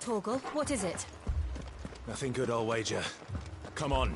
Torgal, what is it? Nothing good, I'll wager. Come on.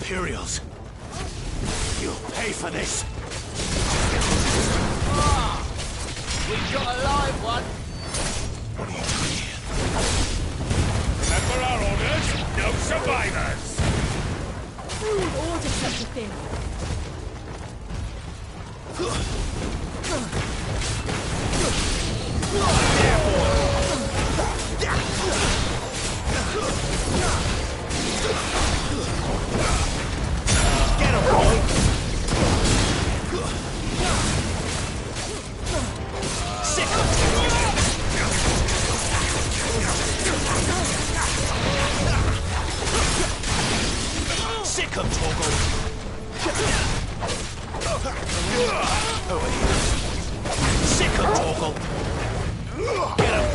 Imperials! You'll pay for this! Ah! We've got a live one! What are you doing here? Remember our orders? No survivors! Who ordered such a thing? Get him, boy! Sick of Sick of Torgal! Over here. Sick of Torgal! Get him!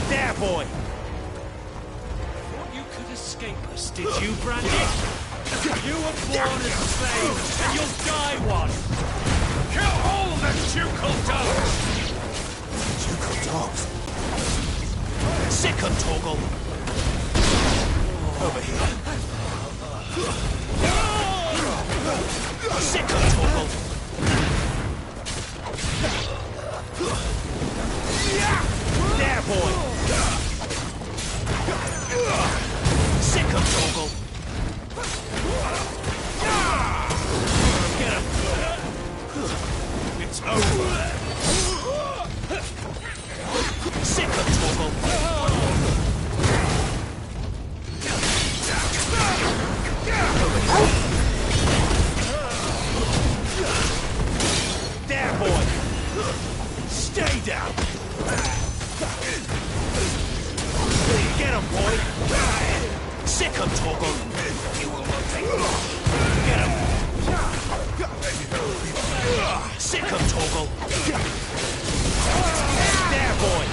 There, boy! Thought you could escape us, did you, Brandy? You were born as a slave, and you'll die one! Kill all the ducal dogs! Ducal dogs? Sick of Torgal! Over here. Sick of Torgal! There, boy! Sick of Torgal! Get him! It's over! Sick of Torgal! There, boy! Stay down! Get him, boy! Sick of Torgal! You will not take long! Get him! Sick of Torgal! There, boy!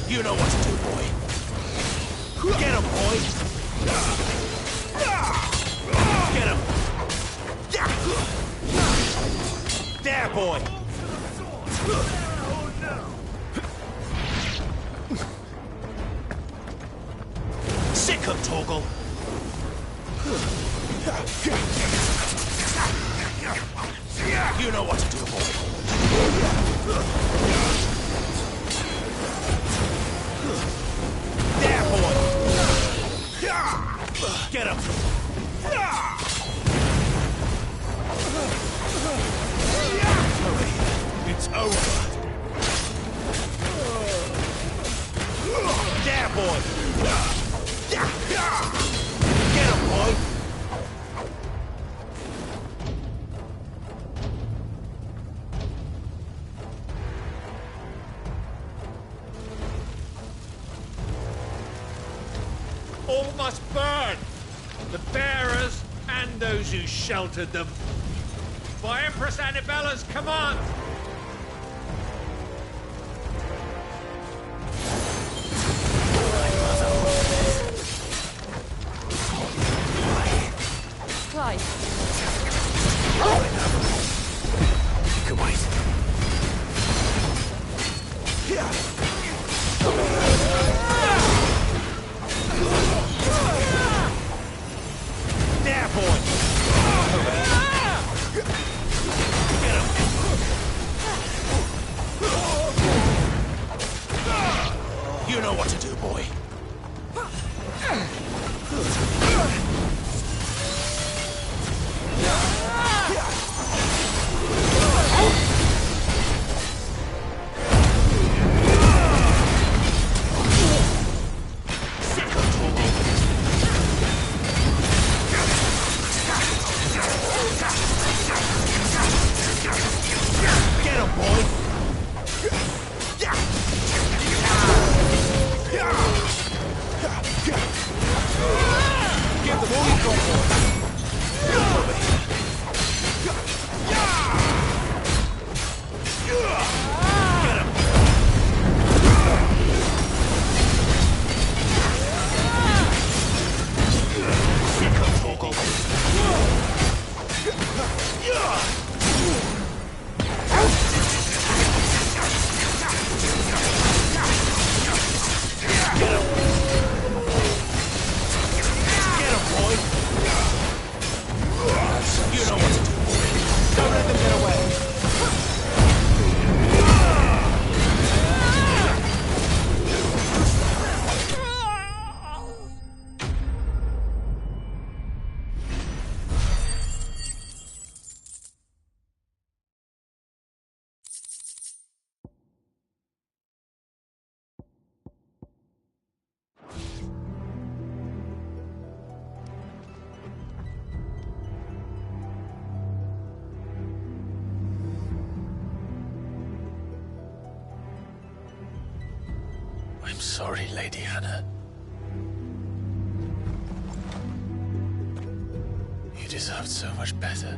You know what to do, boy! Get him, boy! Get him! There, boy! Sick of Torgal! You know what to do, boy! There, boy! Get him! It's over! There, boy! Get him, boy! All must burn! The bearers and those who sheltered them. By Empress Annibella's command! Clive. You can wait. There, boy! Get him! You know what to do, boy. I'm sorry, Lady Hannah. You deserved so much better.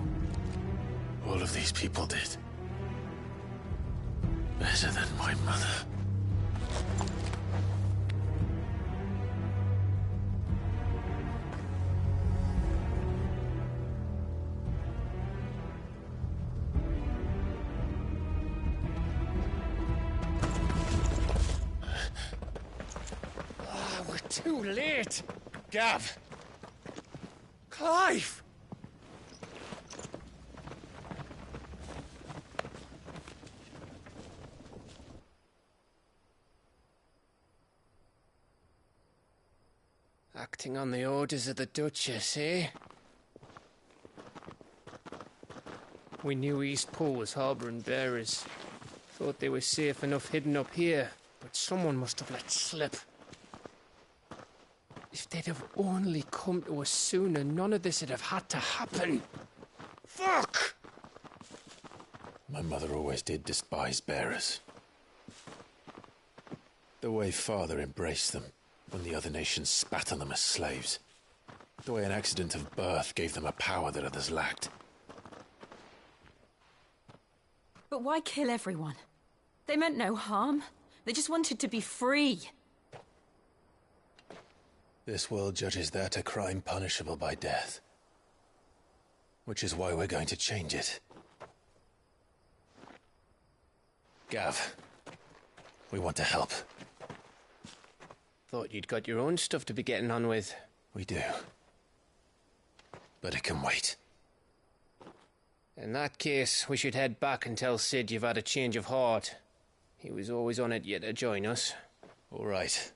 All of these people did. Better than my mother. We're too late. Gav. Clive. Acting on the orders of the Duchess, eh? We knew Eastpool was harbouring bearers. Thought they were safe enough hidden up here, but someone must have let slip. If they'd have only come to us sooner, none of this would have had to happen. Fuck! My mother always did despise bearers. The way Father embraced them when the other nations spat on them as slaves. The way an accident of birth gave them a power that others lacked. But why kill everyone? They meant no harm. They just wanted to be free. This world judges that a crime punishable by death. Which is why we're going to change it. Gav, we want to help. Thought you'd got your own stuff to be getting on with. We do. But it can wait. In that case, we should head back and tell Sid you've had a change of heart. He was always on it yet to join us. All right.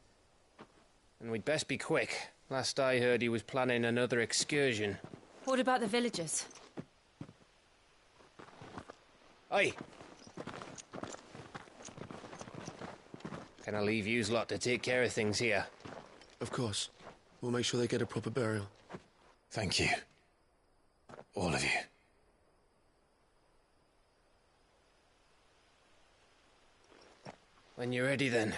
And we'd best be quick. Last I heard, he was planning another excursion. What about the villagers? Aye. Can I leave yous lot to take care of things here? Of course. We'll make sure they get a proper burial. Thank you. All of you. When you're ready, then.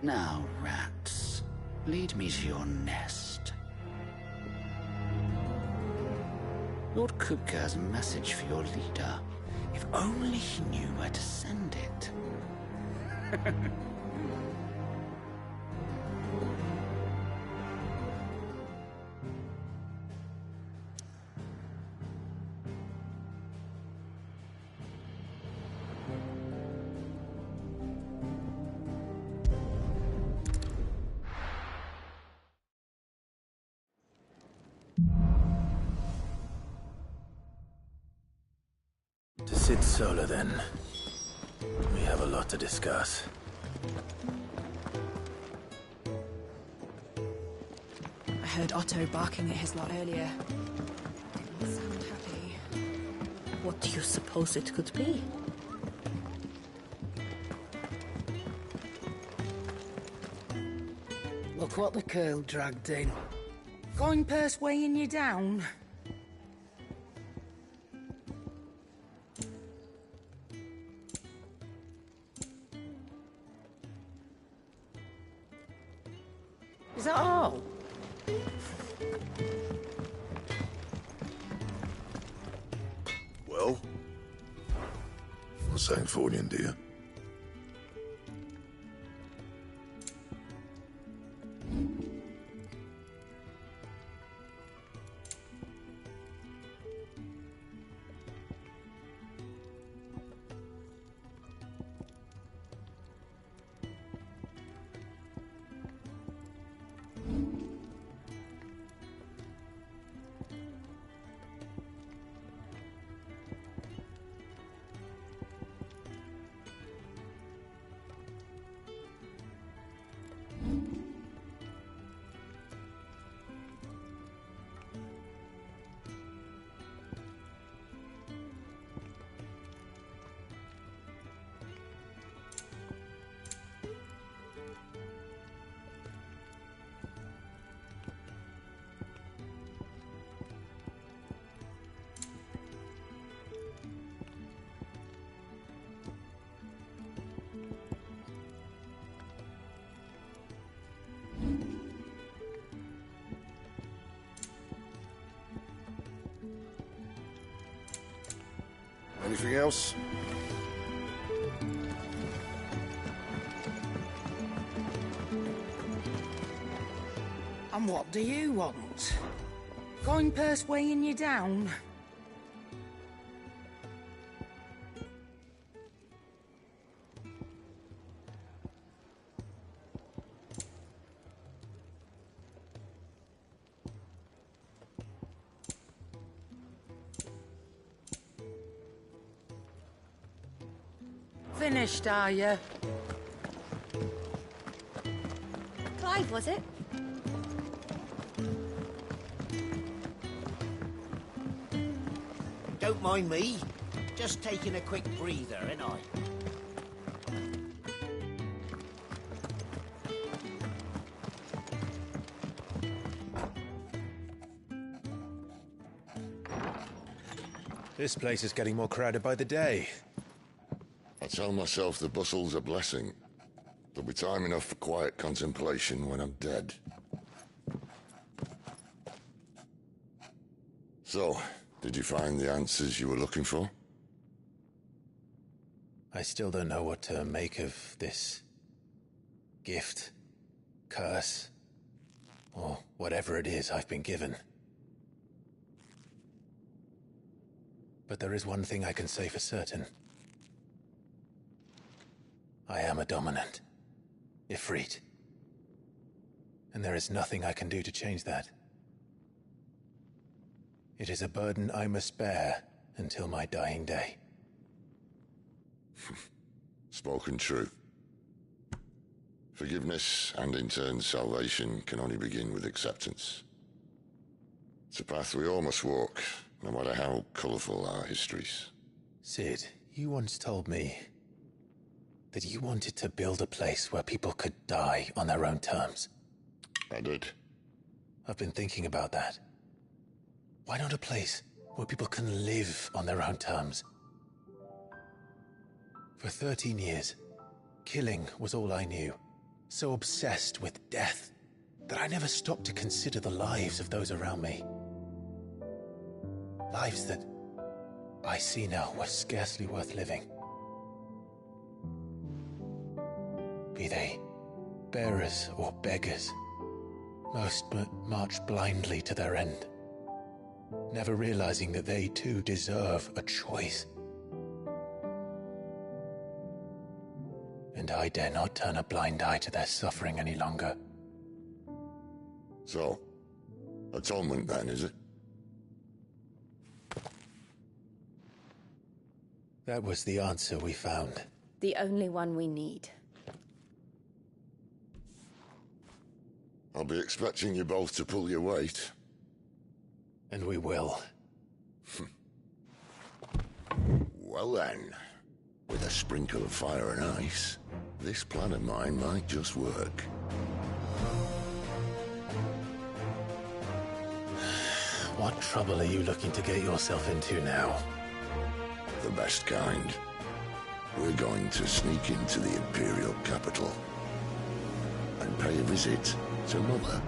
Now, rats, lead me to your nest. Lord Kupka has a message for your leader. If only he knew where to send it. To Sid Solar, then. We have a lot to discuss. I heard Otto barking at his lot earlier. Didn't sound happy. What do you suppose it could be? Look what the curl dragged in. Going purse weighing you down. Is that all? Well, what's that for you, dear? Anything else? And what do you want? Going purse weighing you down? Finished, are you? Clive, was it? Don't mind me. Just taking a quick breather, ain't I? This place is getting more crowded by the day. I tell myself the bustle's a blessing. There'll be time enough for quiet contemplation when I'm dead. So, did you find the answers you were looking for? I still don't know what to make of this gift, curse, or whatever it is I've been given. But there is one thing I can say for certain. I am a dominant, Ifrit. And there is nothing I can do to change that. It is a burden I must bear until my dying day. Spoken true. Forgiveness, and in turn salvation, can only begin with acceptance. It's a path we all must walk, no matter how colourful our histories. Cid, you once told me that you wanted to build a place where people could die on their own terms. I did. I've been thinking about that. Why not a place where people can live on their own terms? For 13 years, killing was all I knew. So obsessed with death that I never stopped to consider the lives of those around me. Lives that I see now were scarcely worth living. Be they bearers or beggars, most but march blindly to their end, never realizing that they too deserve a choice. And I dare not turn a blind eye to their suffering any longer. So, atonement then, is it? That was the answer we found. The only one we need. I'll be expecting you both to pull your weight. And we will. Well then, with a sprinkle of fire and ice, this plan of mine might just work. What trouble are you looking to get yourself into now? The best kind. We're going to sneak into the Imperial capital and pay a visit to Mother.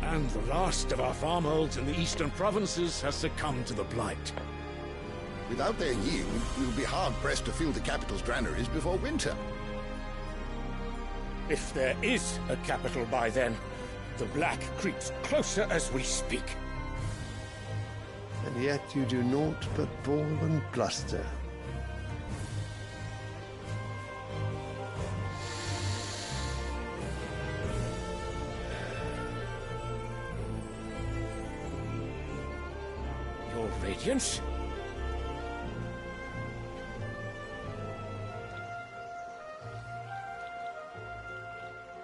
And the last of our farmholds in the eastern provinces has succumbed to the blight. Without their yield, we'll be hard-pressed to fill the capital's granaries before winter. If there is a capital by then, the Black creeps closer as we speak. And yet you do naught but bawl and bluster. Your Radiance?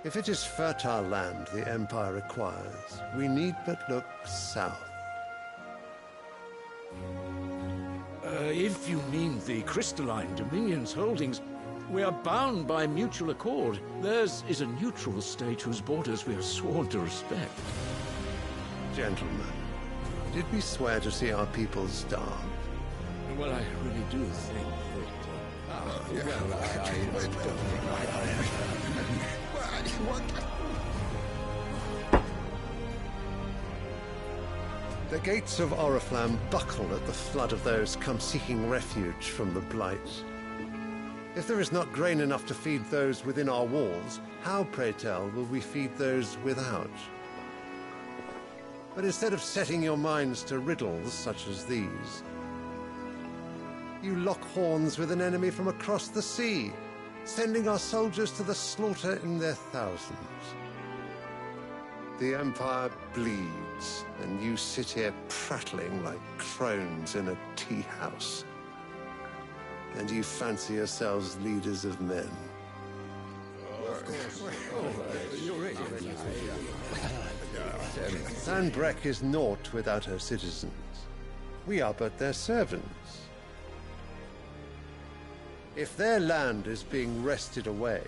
If it is fertile land the Empire requires, we need but look south. If you mean the Crystalline Dominion's holdings, We are bound by mutual accord. Theirs is a neutral state whose borders we are sworn to respect. Gentlemen, did we swear to see our people starve? Well, I really do think The gates of Oriflamme buckle at the flood of those come seeking refuge from the Blight. If there is not grain enough to feed those within our walls, how, pray tell, will we feed those without? But instead of setting your minds to riddles such as these, you lock horns with an enemy from across the sea, sending our soldiers to the slaughter in their thousands. The Empire bleeds, and you sit here prattling like crones in a tea house. And you fancy yourselves leaders of men. Sanbreque is naught without her citizens. We are but their servants. If their land is being wrested away,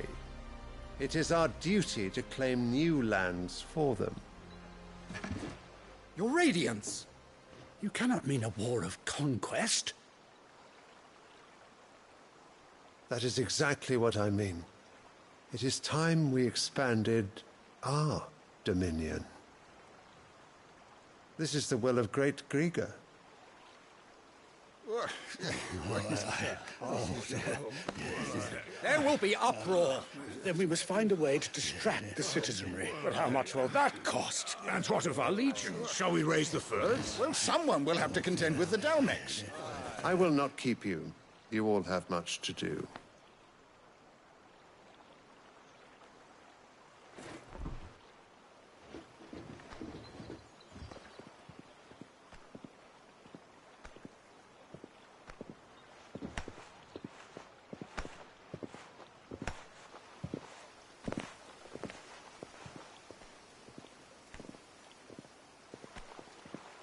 it is our duty to claim new lands for them. Your Radiance! You cannot mean a war of conquest. That is exactly what I mean. It is time we expanded our dominion. This is the will of great Griga. There will be uproar. Then we must find a way to distract the citizenry. But how much will that cost? And what of our legions? Shall we raise the furs? Well, someone will have to contend with the Dalmex. I will not keep you. You all have much to do.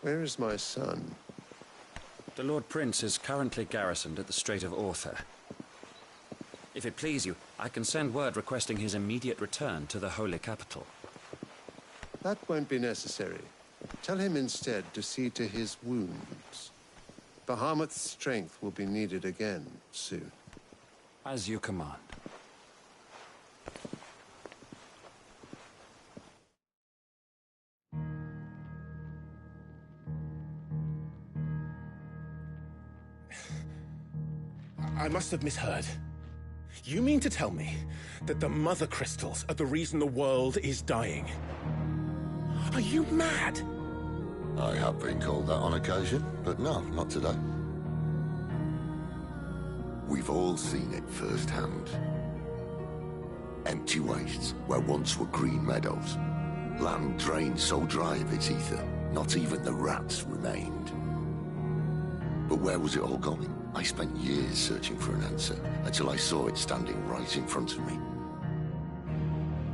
Where is my son? The Lord Prince is currently garrisoned at the Strait of Orther. If it please you, I can send word requesting his immediate return to the Holy Capital. That won't be necessary. Tell him instead to see to his wounds. Bahamut's strength will be needed again soon. As you command. I must have misheard. You mean to tell me that the Mother Crystals are the reason the world is dying? Are you mad? I have been called that on occasion, but no, not today. We've all seen it firsthand. Empty wastes where once were green meadows. Land drained so dry of its ether, not even the rats remained. But where was it all going? I spent years searching for an answer, until I saw it standing right in front of me.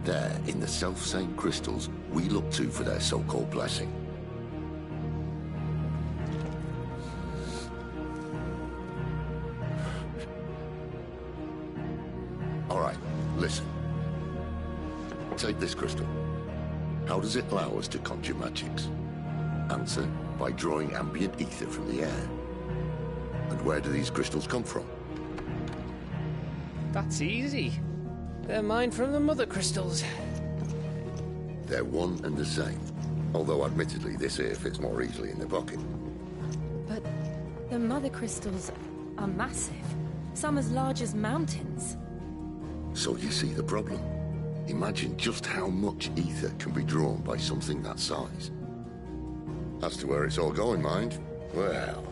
There, in the self-same crystals we look to for their so-called blessing. All right, listen. Take this crystal. How does it allow us to conjure magics? Answer, by drawing ambient ether from the air. And where do these crystals come from? That's easy. They're mined from the Mother Crystals. They're one and the same. Although admittedly this here fits more easily in the pocket. But the Mother Crystals are massive. Some as large as mountains. So you see the problem. Imagine just how much ether can be drawn by something that size. As to where it's all going, mind, well,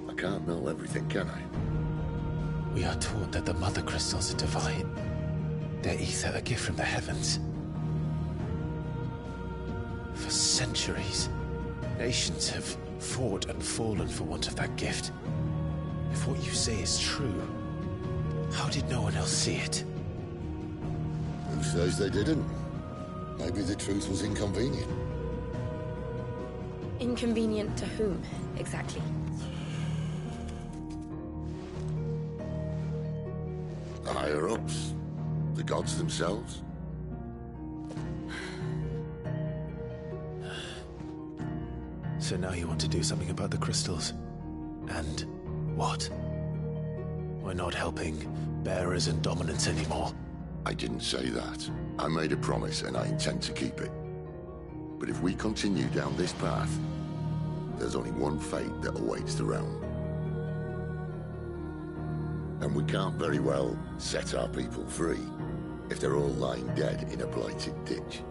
I can't know everything, can I? We are taught that the Mother Crystals are divine. Their ether a gift from the heavens. For centuries, nations have fought and fallen for want of that gift. If what you say is true, how did no one else see it? Who says they didn't? Maybe the truth was inconvenient. Inconvenient to whom, exactly? I higher-ups? The gods themselves? So now you want to do something about the crystals. And what? We're not helping bearers and dominants anymore. I didn't say that. I made a promise and I intend to keep it. But if we continue down this path, there's only one fate that awaits the realm. And we can't very well set our people free if they're all lying dead in a blighted ditch.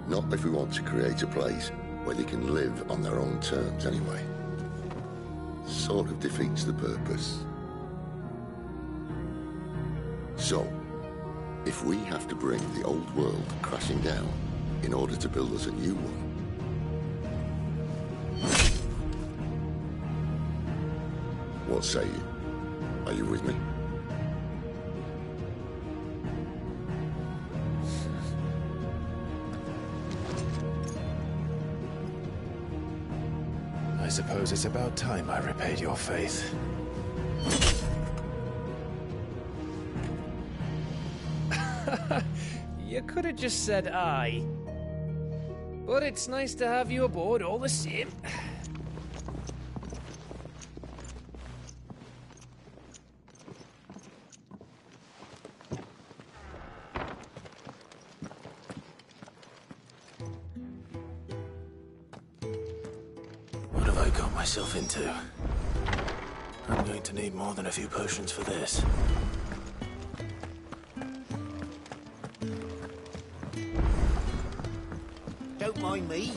Not if we want to create a place where they can live on their own terms anyway. Sort of defeats the purpose. So, if we have to bring the old world crashing down in order to build us a new one, what say you? Are you with me? I suppose it's about time I repaid your faith. You could have just said aye. But it's nice to have you aboard all the same. What have I got myself into? I'm going to need more than a few potions for this. Don't mind me.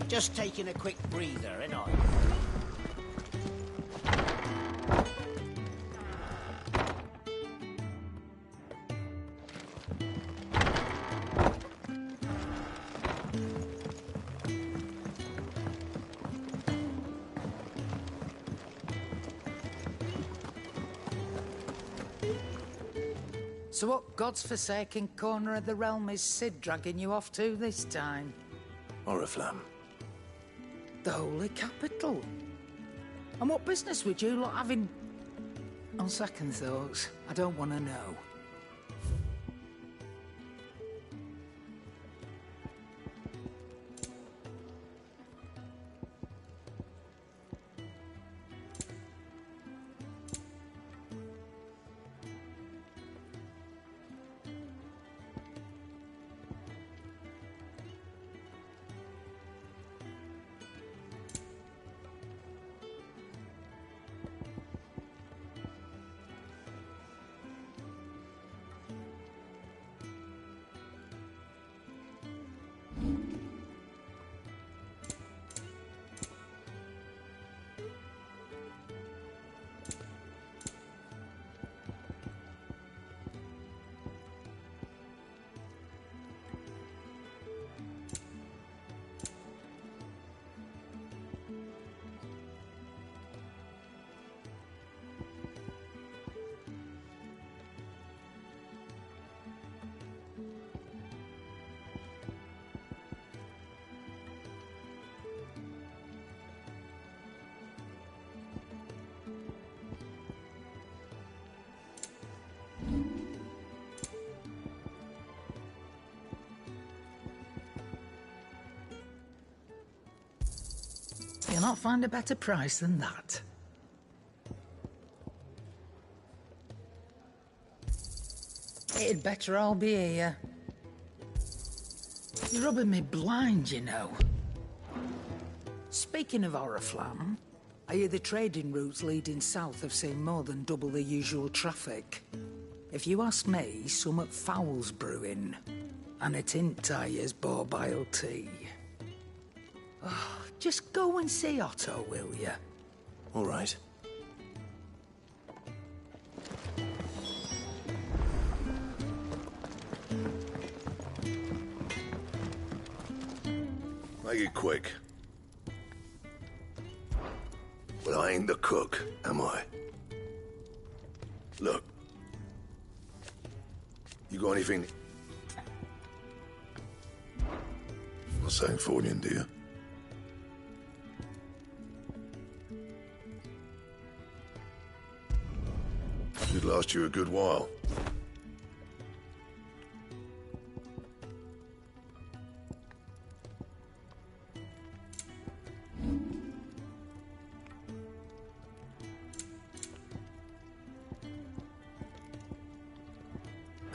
Just taking a quick breather, ain't I? So what God's forsaken corner of the realm is Cid dragging you off to this time? Oriflamme. The Holy Capital. And what business would you lot having? On second thoughts, I don't want to know. You'll not find a better price than that. It'd better all be here. You're rubbing me blind, you know. Speaking of Oriflamme, I hear the trading routes leading south have seen more than double the usual traffic. If you ask me, summat foul's brewing. And it ain't Tyre's borbile tea. Oh, just go and see Otto, will you? All right. Make it quick. Well, I ain't the cook, am I? Look. You got anything? Not saying Fordian, do you? Should last you a good while.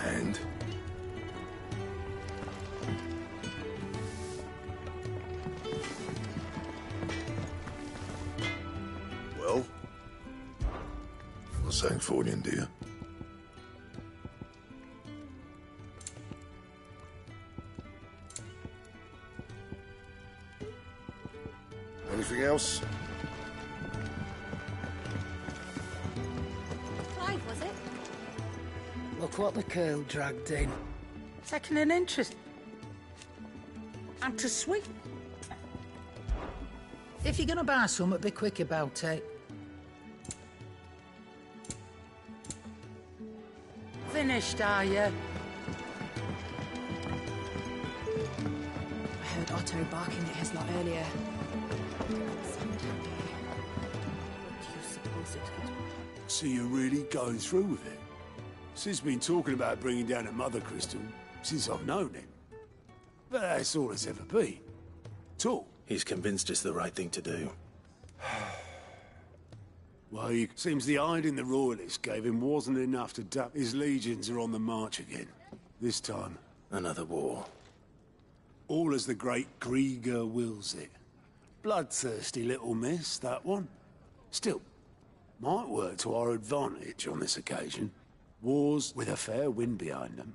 And? Well? Not saying for you, dear. Anything else? Clive, was it? Look what the girl dragged in. Taking an interest. And to sweet. If you're gonna buy something, be quick about it. Finished, are you? I heard Otto barking at his lot earlier. So you're really going through with it? Sid's been talking about bringing down a Mother Crystal since I've known him. But that's all it's ever been. Talk. He's convinced it's the right thing to do. Well, he seems the hiding the Royalists gave him wasn't enough to duck. His legions are on the march again. This time. Another war. All as the great Grieger wills it. Bloodthirsty little miss, that one. Still, might work to our advantage on this occasion. Wars with a fair wind behind them.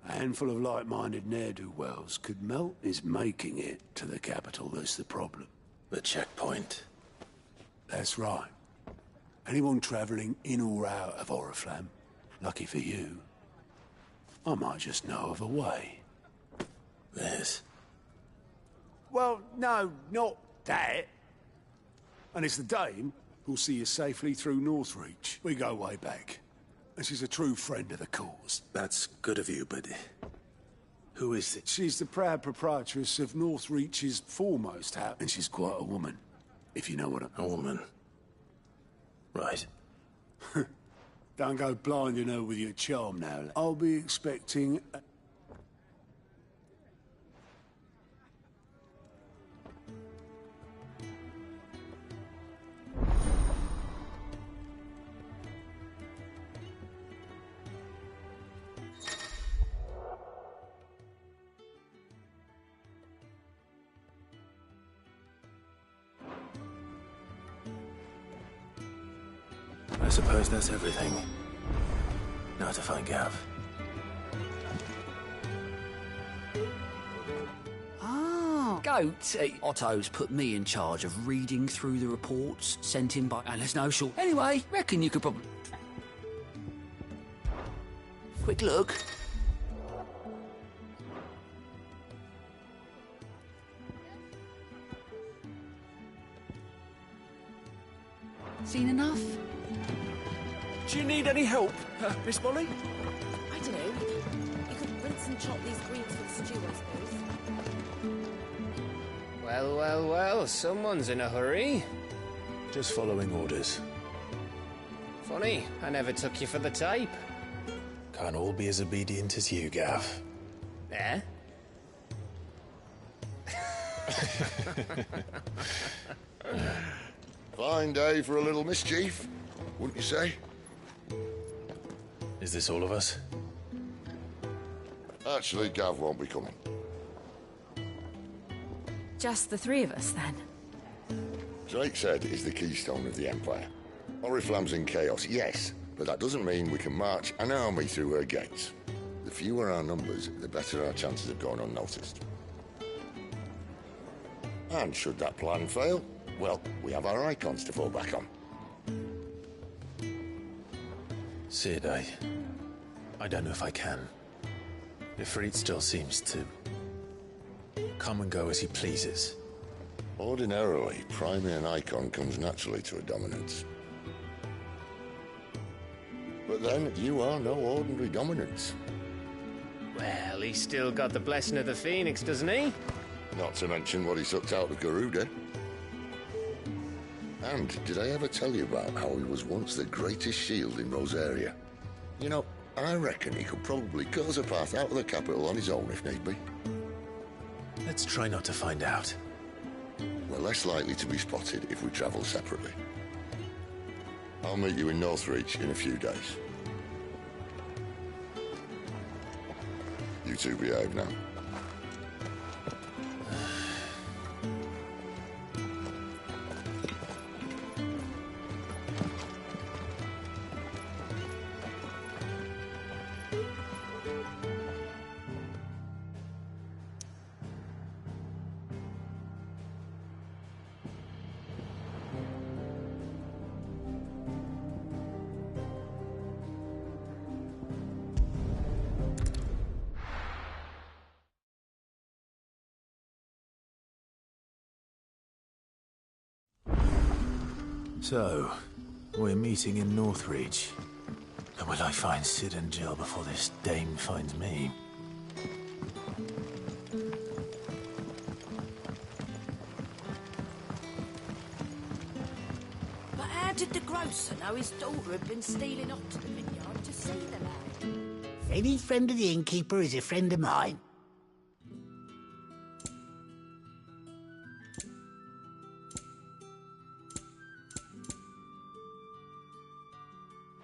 A handful of like-minded ne'er-do-wells could melt his making it to the capital. That's the problem. The checkpoint. That's right. Anyone travelling in or out of Oriflamme, lucky for you, I might just know of a way. This? Well, no, not that. And it's the Dame who'll see you safely through Northreach. We go way back. And she's a true friend of the cause. That's good of you, but who is it? She's the proud proprietress of Northreach's foremost house, and she's quite a woman, if you know what A woman. Right. Don't go blinding her with your charm now. I'll be expecting... I suppose that's everything. Now to find Gav. Ah, Goat. Otto's put me in charge of reading through the reports sent in by... And there's no short... Anyway, reckon you could probably... Quick look. Seen enough? Do you need any help, Miss Molly? I don't know. You could rinse and chop these greens for the stew, I suppose. Well, well, well, someone's in a hurry. Just following orders. Funny, I never took you for the type. Can't all be as obedient as you, Gav. Eh? Fine day for a little mischief, wouldn't you say? Is this all of us? Actually, Gav won't be coming. Just the three of us, then? Drake said is the keystone of the Empire. Oriflamme's in chaos, yes, but that doesn't mean we can march an army through her gates. The fewer our numbers, the better our chances of going unnoticed. And should that plan fail, well, we have our icons to fall back on. Sid, I don't know if I can. Ifrit still seems to come and go as he pleases. Ordinarily, priming an icon comes naturally to a dominance. But then, you are no ordinary dominance. Well, he's still got the blessing of the Phoenix, doesn't he? Not to mention what he sucked out of Garuda. And did I ever tell you about how he was once the greatest shield in Rosaria? You know, I reckon he could probably cut us a path out of the capital on his own if need be. Let's try not to find out. We're less likely to be spotted if we travel separately. I'll meet you in Northreach in a few days. You two behave now. So, we're meeting in Northreach. And will I find Cid and Jill before this dame finds me? But how did the grocer know his daughter had been stealing off to the vineyard to see the lad? Any friend of the innkeeper is a friend of mine.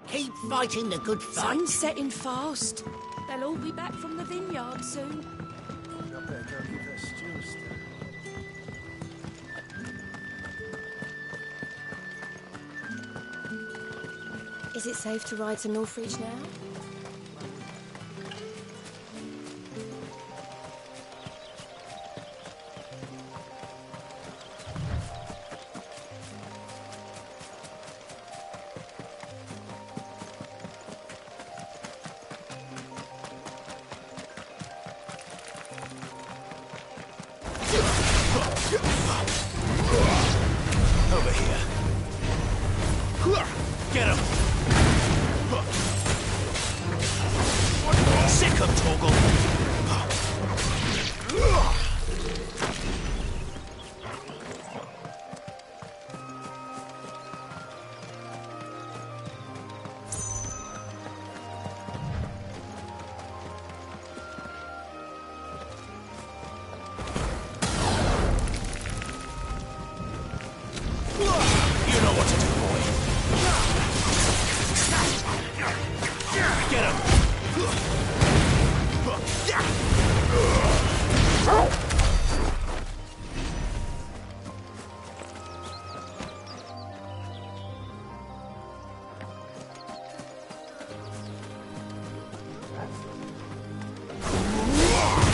Keep fighting the good fight. Sun's setting fast. They'll all be back from the vineyard soon. I better go give her stew still. Is it safe to ride to Northreach now? Over here. Get him! Sick him, Torgal! You know what to do, boy. Get him!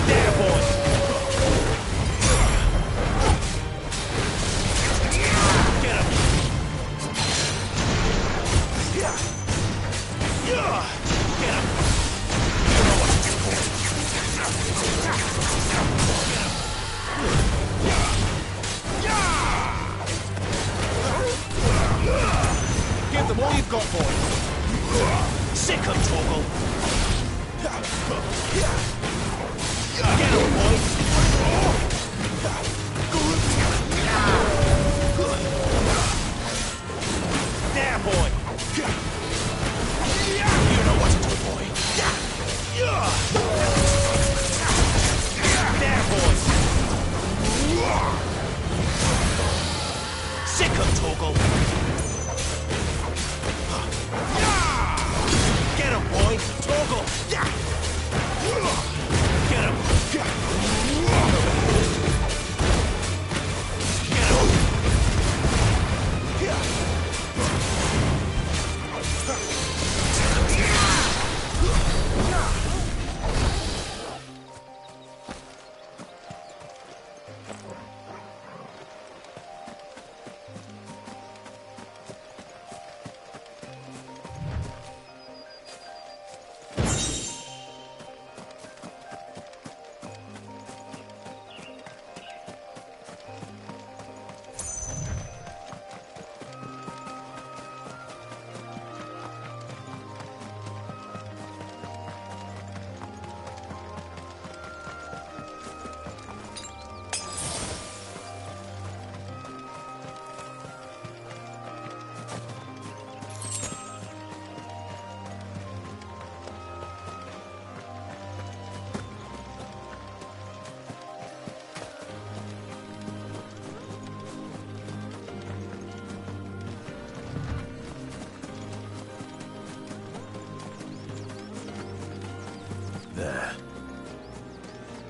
There, boy! Get him! Get him! You know what to do, boy. Give them all you've got, boy. Sick 'em, Torgal. Get 'em, boy. There, boy. You know what to do, boy. There, boy. Sick 'em, Torgal. Get him, boy! Torgal! Get him! Get him!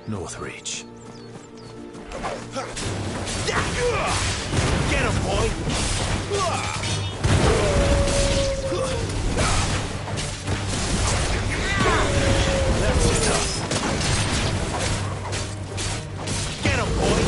Northreach. Get him, boy! That's tough. Get him, boy!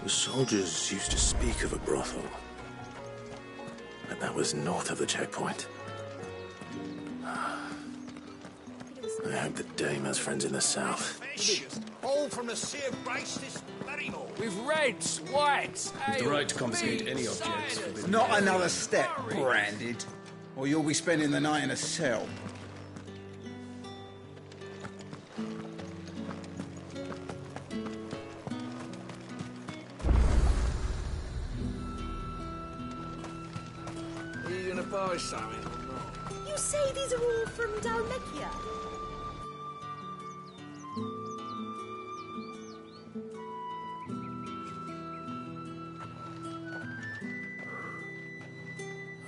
The soldiers used to speak of a brothel, but that was north of the checkpoint. I hope the dame has friends in the south. All from the Sea of Grace this bloody morning. With reds, whites, The right to confiscate any objects forbidden. Not another step, Branded, or you'll be spending the night in a cell. Are you gonna buy something or not? You say these are all from Dalmekia?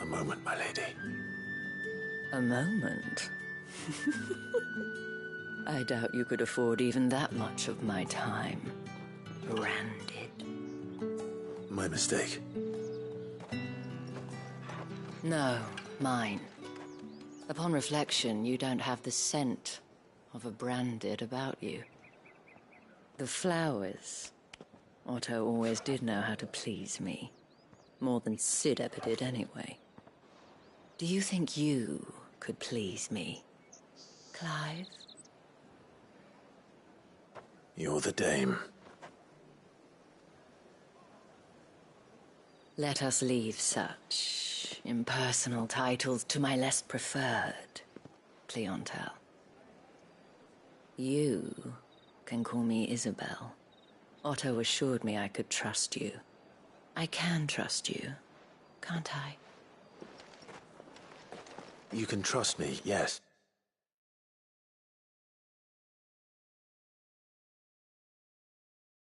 A moment, my lady. A moment? I doubt you could afford even that much of my time. Branded. My mistake. No, mine. Upon reflection, you don't have the scent of a Branded about you. The flowers. Otto always did know how to please me. More than Cid ever did anyway. Do you think you could please me, Clive? You're the dame. Let us leave such impersonal titles to my less preferred clientele. You can call me Isabel. Otto assured me I could trust you. I can trust you, can't I? You can trust me, yes.